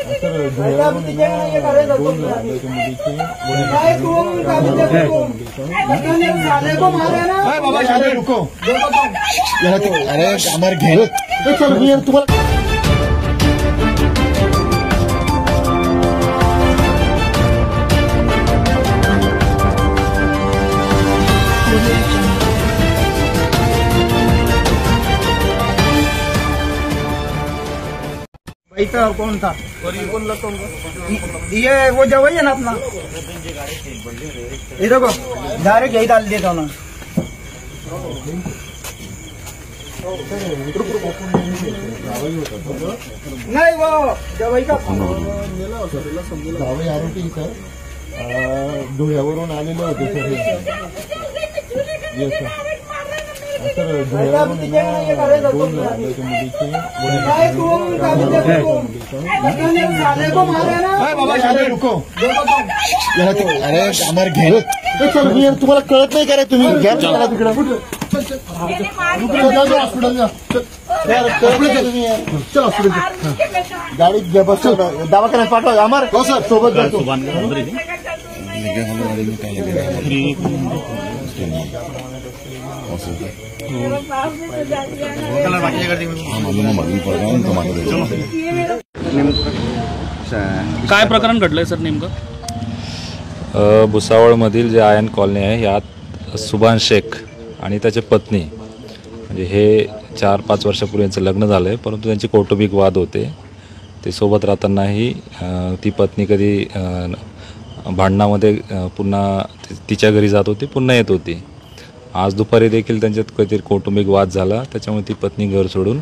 अरे हमारे घेरो तुम्हारा भाई तो कौन था और ये कौन लगता ये वो जवाई है ना अपना ये देखो डायरेक्ट यही डाल देता हूँ ना नहीं वो जवाई का जावई आरोपी सर धुळ्यावरून आलेले होते सर येस सर धुळ्यावरून दोन मुलीचे अरे हमारे घेरो तुम्हाला कळत नाही का रे तुम्ही घ्या तिकडे गाडीत घ्या बस दवाखान्यात पाठवा आम्हाला हो सर सोबत जातो काय प्रकरण घडलंय सर नेमकं? भुसावळमधील जे आयन कॉलनी आहे यात सुभान शेख आणि त्याची पत्नी म्हणजे हे 4-5 वर्षापूर्वीचं लग्न झालं आहे, परंतु त्यांचे कौटुंबिक वाद होते. ते सोबत राहतानाही ती पत्नी कधी भांडणामध्ये पुन्हा तिच्या घरी जात होती, पुन्हा येत होती. आज दुपारी देखील त्यांच्यात काहीतरी कौटुंबिक वाद झाला, त्याच्यामुळे ती पत्नी घर सोडून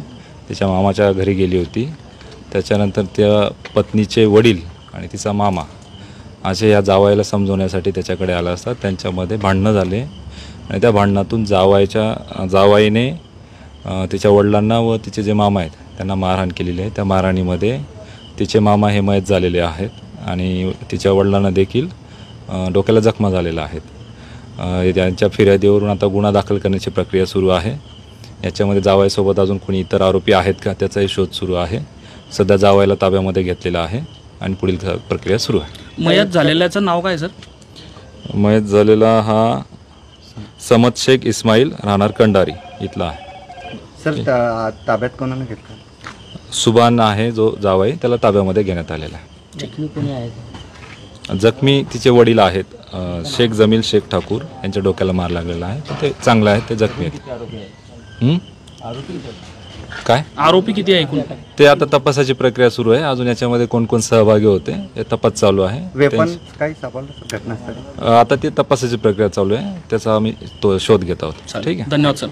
तिच्या मामाच्या घरी गेली होती. त्याच्यानंतर त्या पत्नीचे वडील आणि तिचा मामा असे या जावायला समजवण्यासाठी त्याच्याकडे आला असता त्यांच्यामध्ये भांडणं झाले आणि त्या भांडणातून जावाईने तिच्या वडिलांना व तिचे जे मामा आहेत त्यांना मारहाण केलेली आहे. त्या मारहाणीमध्ये तिचे मामा हे मयत झालेले आहेत आणि तिच्या वडिलांना देखील डोक्याला जखमा झालेल्या आहेत. त्यांच्या फिर्यादीवरून आता गुन्हा दाखल करण्याची प्रक्रिया सुरू आहे. याच्यामध्ये जावाईसोबत अजून कोणी इतर आरोपी आहेत का त्याचाही शोध सुरू आहे. सध्या जावाईला ताब्यामध्ये घेतलेला आहे आणि पुढील प्रक्रिया सुरू आहे. मयत झालेल्याचं नाव काय सर? मयत झालेला हा समद शेख इस्माईल राहणार कंडारी इथला आहे. सर ताब्यात कोणाला घेतलं? सुभान आहे जो जावाई, त्याला ताब्यामध्ये घेण्यात आलेला आहे. जखमी कोणी आहे? जखमी तिचे वडील आहेत शेख जमील शेख ठाकूर, यांच्या डोक्याला मार लागलेला आहे. ते चांगलं आहे, ते जखमी आहेत. काय आरोपी किती आहे एकूण? ते आता तपासाची प्रक्रिया सुरू आहे. अजून याच्यामध्ये कोण कोण सहभागी होते हे तपास चालू आहे. वेपन काही सापडलं घटनास्थळी? आता ती तपासाची प्रक्रिया चालू आहे, त्याचा आम्ही तो शोध घेत आहोत. ठीक आहे, धन्यवाद सर.